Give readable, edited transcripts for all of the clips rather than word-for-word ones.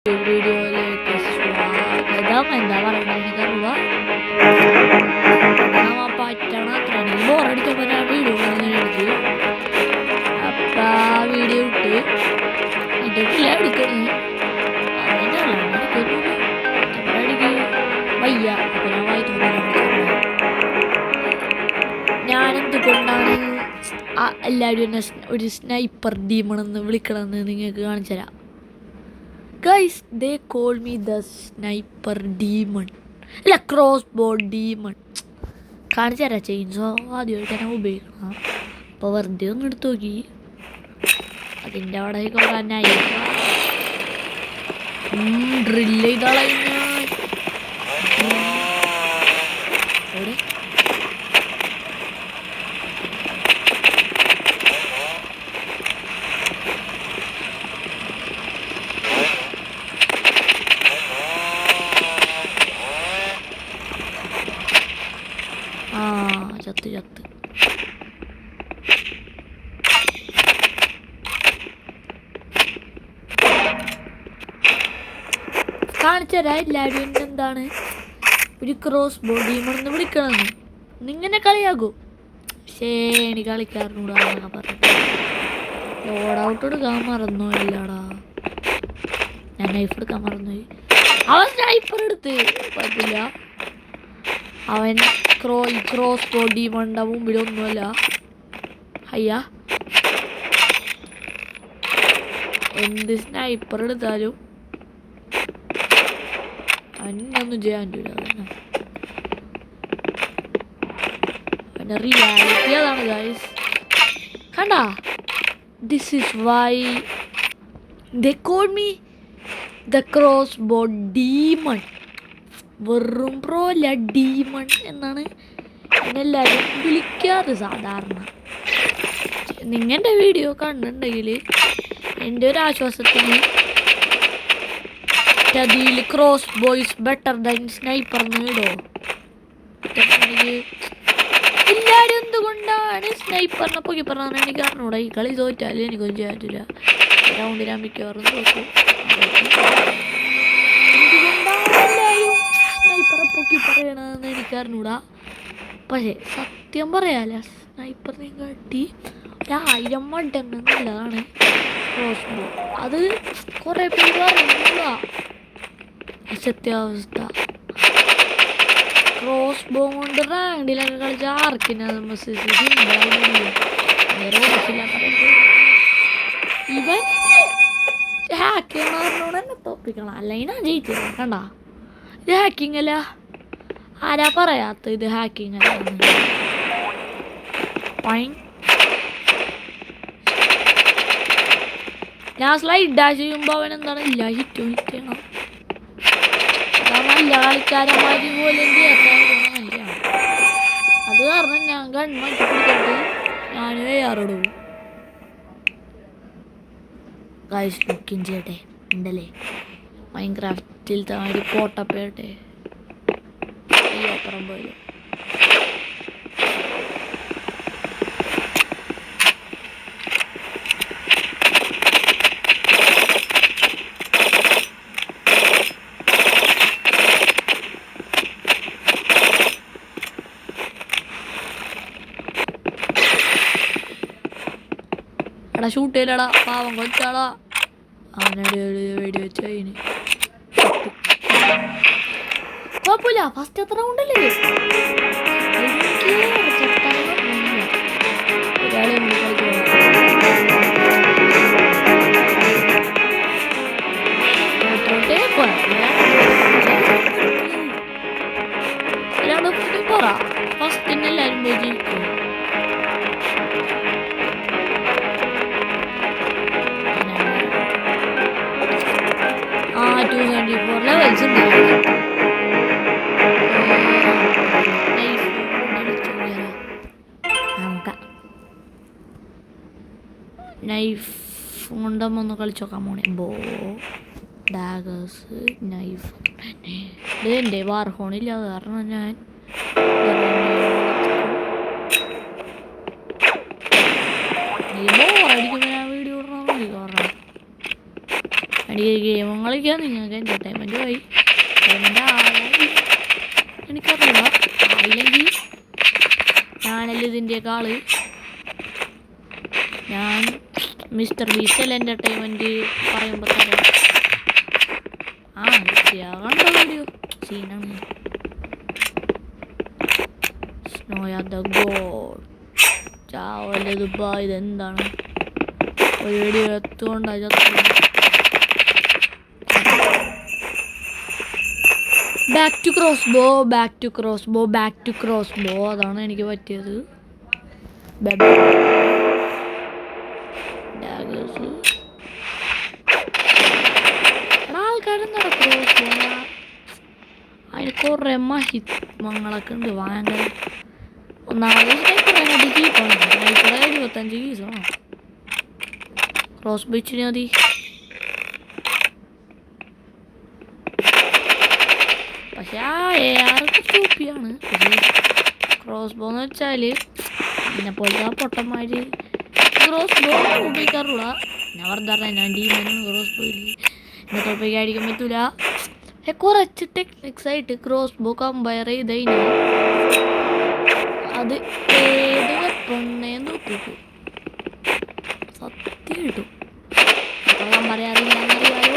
വീഡിയോയിലേക്ക് സ്വാഗതം. എന്താ പറയുന്നത് എനിക്കറിയുക. പറ്റണ അത്രയാണ് ബോറടിച്ചപ്പോൾ ഞാൻ വീഡിയോ എടുത്ത് അപ്പം ആ വീഡിയോ ഇട്ടിട്ടില്ല എടുക്കുന്നത് അടിക്ക് വയ്യ. അപ്പം ഞാൻ ഞാനെന്തുകൊണ്ടാണ് എല്ലാവരും എന്നെ ഒരു സ്നൈപ്പർ ഡീമണെന്ന് വിളിക്കണമെന്ന് നിങ്ങൾക്ക് കാണിച്ചു തരാം. Guys, they call me the sniper demon. അല്ല, ക്രോസ് ബോ ഡീമൺ. കാണിച്ചു തരാം. ചെയിൻസോ ആദ്യമായിട്ട് തന്നെ ഉപയോഗിക്കണം. അപ്പോൾ വെറുതെ ഒന്ന് എടുത്ത് നോക്കി. അതിൻ്റെ അവിടെ കുറേ നൈഫ് ഡ്രില്ല് ചെയ്തോളാം. എവിടെ ചത്ത് കാണിച്ചുതരാം. എല്ലാവരും എന്താണ് ഒരു ക്രോസ് ബോ ഡീമണെന്ന് വിളിക്കണമെന്ന് നിങ്ങനെ കളിയാകൂ. പക്ഷേ എനിക്ക് കളിക്കാരനൂടാന്നൊക്കെ പറഞ്ഞിട്ട് ലോഡ് ഔട്ട് എടുക്കാൻ മറന്നോ ഇല്ലാടാ. ഞാൻ നൈഫ് എടുക്കാൻ മറന്നുപോയി. അവൻ സ്നൈപ്പർ എടുത്ത് കുഴപ്പമില്ല. അവൻ ക്രോസ് ബോ ഡീമണിൻ്റെ മുമ്പിലൊന്നുമല്ല. അയ്യാ, എന്ത് സ്നൈപ്പർ എടുത്താലും അവനൊന്നും ചെയ്യാൻ പറ്റില്ല. അവൻ്റെ റിയാലിറ്റി അതാണ് ഗൈസ്. കണ്ടാ, this is why they call me the cross ബോ ഡീമൺ. വെറും പ്രോ അല്ല, ഡീമൺ എന്നാണ് എന്നെല്ലാവരും വിളിക്കാറ് സാധാരണ. നിങ്ങളുടെ വീഡിയോ കണ്ടിട്ടുണ്ടെങ്കിൽ എൻ്റെ ഒരു ആശ്വാസത്തിന് അതിൽ crossbows better than sniper നേടോ. എല്ലാവരും എന്തുകൊണ്ടാണ് സ്നൈപ്പറിനെ പൊക്കി പറഞ്ഞാൽ എനിക്ക് അറിഞ്ഞൂടാ. ഈ കളി തോറ്റാലും എനിക്കൊന്നും ചെയ്യാൻ പറ്റില്ല. റൗണ്ടിൽ ഞാൻ മിക്കവാറും തോക്കും. സ്നൈപ്പറെ പൊക്കി പറയണമെന്ന് എനിക്ക് അറിഞ്ഞൂടാ. പക്ഷേ സത്യം പറയാല്ല, സ്നൈപ്പറിനെ കാട്ടി 1000 മടങ്ങ് നല്ലതാണ് ക്രോസ് ബോ. അത് കുറേ പേര് അറിഞ്ഞൂടാ സത്യാവസ്ഥ. ക്രോസ് ബോ കൊണ്ട് റാങ്കിലൊക്കെ കളിച്ച ആർക്കിനാ ഇവൻ ഹാക്ക് ചെയ്യണോട് തന്നെ തോപ്പിക്കണം, അല്ലെങ്കിൽ ഞാൻ ജയിച്ചില്ല. കണ്ട, ഇത് ഹാക്കിങ് അല്ല. ആരാ പറയാത്ത ഇത് ഹാക്കിങ് അല്ല? ഞാൻ സ്ലൈഡ് ഡാഷ് ചെയ്യുമ്പോൾ അവൻ എന്താണ് ഇല്ല ഹിറ്റ് ചെയ്യണം. നല്ല കളിക്കാരന്മാര് പോലും അത് കാരണം ഞാൻ ഗൺമാറ്റി പിടിച്ചിട്ട് ഞാൻ വേയാറിടും. ഗൈസ് ബുക്കിങ് ചെയ്യട്ടെ ഉണ്ടല്ലേ മൈൻക്രാഫ്റ്റിൽ ഒരു കോട്ടപ്പേട്ടെ ഈ അപ്പുറം പോയി. എടാ ഷൂട്ട് ചെയ്യലടാ, പാവം കൊച്ചാടാ. അവനടി വെടി വെച്ച് അതിന് കുഴപ്പമില്ല. ഫസ്റ്റ് എത്ര ഉണ്ടല്ലേ ഒരാളെ പറ ഫസ്റ്റിന് എല്ലാവരും പോയി ജയിക്കും. ആ 274 ലെവൽസ് ഉണ്ട്. നൈഫ് കൊണ്ടമ്മ ഒന്ന് കളിച്ച് നോക്കാൻ പോണേ. ബോ ഡാഗേഴ്സ് നൈഫ് ഇത് എൻ്റെ വാർഹോണില്ല. അത് കാരണം ഞാൻ ബോറടിക്കുമ്പോൾ ഞാൻ വീഡിയോ ഇടണം. കാരണം ഗെയിം കളിക്കാൻ നിങ്ങൾക്ക് എൻ്റർടൈൻമെൻറ്റ് പോയി എൻ്റെ എനിക്കറിയില്ല അല്ലെങ്കിൽ ഞാനല്ല ഇതിൻ്റെയൊക്കെ ആള്. ഞാൻ മിസ്റ്റർ ബീസ്റ്റല്ല എൻ്റർടൈൻമെൻറ്റ് പറയുമ്പോൾ തന്നെ കണ്ടോ വീഡിയോ സീനാണ്. സ്നോയാ ദ ഗോഡ് ചാവല്ലത് ഇതെന്താണ് ഒരു വീഡിയോ എത്തുകൊണ്ടാണ് ബാക്ക് ടു ക്രോസ് ബോ അതാണ് എനിക്ക് പറ്റിയത്. ആൾക്കാരെന്താ ക്രോസ് ബോ അതിന് കുറേ മഹിത്മങ്ങളൊക്കെ ഉണ്ട് ഭയങ്കര. ഒന്നാമത് കീപ്പാണ് 75 കീസാണ് ക്രോസ് ബോ ഇച്ചിരി മതി. പക്ഷെ AR സൂപ്പിയാണ്. ക്രോസ് ബോ എന്ന് വെച്ചാൽ പിന്നെ പോലത്തെ പൊട്ടന്മാർ ക്രോസ് ബോ ഉപയോഗിക്കാറുള്ള. ഞാൻ വെറുതെ പറഞ്ഞ ഞാൻ ഡീമനും ക്രോസ് ബോയിൽ എന്നെ തോൽപ്പിക്കാതിരിക്കാൻ പറ്റൂല. കുറച്ച് ടെക്നിക്സ് ആയിട്ട് ക്രോസ് ബോ കമ്പയർ ചെയ്ത് കഴിഞ്ഞാൽ അത് ഏത് വെപ്പണ്ണേന്ന് നോക്കിക്കും സത്യം കിട്ടും. അപ്പം പറയാറില്ലാന്നറിയാലോ.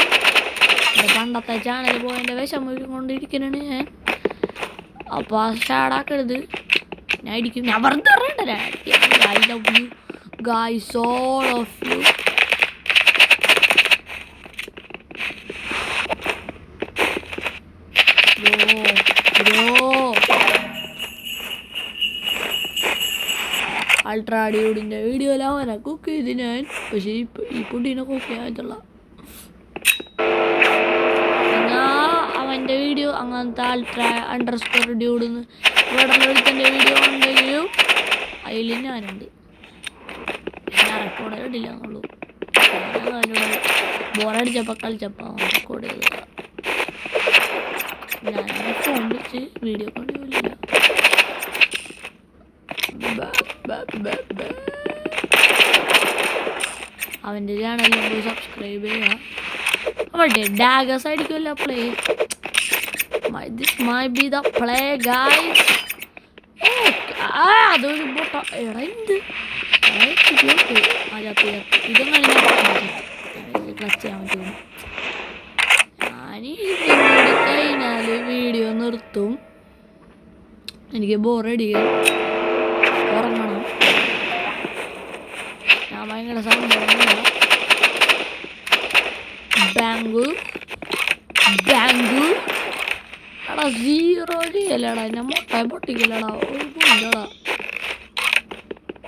എൻ്റെ പണ്ടത്തെ ചാനൽ പോയതിൻ്റെ വിഷമം കൊണ്ടിരിക്കണാണ് ഞാൻ. അപ്പോൾ ഷാടാക്കരുത്, ഞാൻ ഇടിക്കും. ഞാൻ വെറുതെ പറയണ്ടല്ലേ. I love you guys all of you. Ultra ഡ്യൂഡിൻ്റെ വീഡിയോയിൽ അവനെ കുക്ക് ചെയ്ത് ഞാൻ. പക്ഷേ ഈ കുട്ടീനെ കുക്ക് ചെയ്യാൻ പറ്റുള്ള. അവൻ്റെ വീഡിയോ അങ്ങനത്തെ അൾട്രാ__ ഡ്യൂഡെന്ന് ഇവിടെ എടുത്തൻ്റെ വീഡിയോ ഉണ്ടെങ്കിലും അതിൽ ഞാനുണ്ട്. ഞാൻ റെക്കോർഡ് ചെയ്തിട്ടില്ല എന്നുള്ളൂ. ബോറടിച്ചപ്പോൾ കളിച്ചപ്പോൾ റെക്കോർഡ് ചെയ്തതാണ്. ഞാൻ ഫോൺ വെച്ച് വീഡിയോ കൊണ്ടുപോയില്ല. അവൻ്റെ ചാനലിൽ പോയി സബ്സ്ക്രൈബ് ചെയ്യുക. അവളുടെ ഡാഗേഴ്സ് ആയിരിക്കുമല്ലോ play. This might be the play guys. അതൊരു ബോട്ട എടാ എന്ത് ഇതൊന്നും ക്ലച്ച് ചെയ്യാൻ പറ്റും. ഞാൻ ഇത് കഴിഞ്ഞാൽ വീഡിയോ നിർത്തും. എനിക്ക് ബോറടിക്കും, ഉറങ്ങണം. ഞാൻ ഭയങ്കര സന്തോഷമില്ല. ബാംഗ്ലൂർ എടാ 0 ചെയ്യലടാ. എന്നെ മൊട്ട പൊട്ടിക്കലടാ. ഒരു പൊണ്ടടാ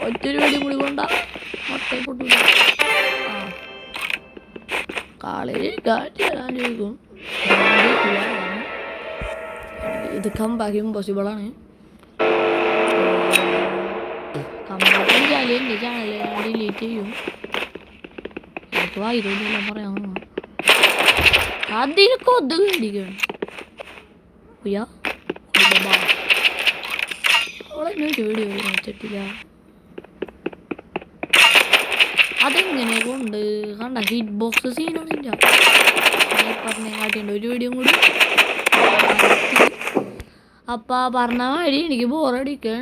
ഒറ്റൊരു വെടി കൂടി കൊണ്ടാ മൊട്ട പൊട്ടില്ല. കളി കാറ്റാൻ ചോദിക്കും. ഇത് കമ്പാക്ക് ഇമ്പോസിബിളാണ്. കമ്പാക്ക് ചെയ്താൽ എൻ്റെ ചാനൽ ഡിലീറ്റ് ചെയ്യും. എനിക്ക് വായിലെല്ലാം പറയാൻ അതിൽ കൊതു കണ്ടിക്കണം. അവളെന്നൊരു വീഡിയോ വെച്ചിട്ടില്ല. അതെങ്ങനെ കൊണ്ട് കണ്ട ഹിറ്റ് ബോക്സ് സീനാണില്ല. പറഞ്ഞ കാട്ടിയുണ്ട് ഒരു വീഡിയോ കൂടി. അപ്പം പറഞ്ഞ മാതിരി എനിക്ക് ബോറടിക്കാൻ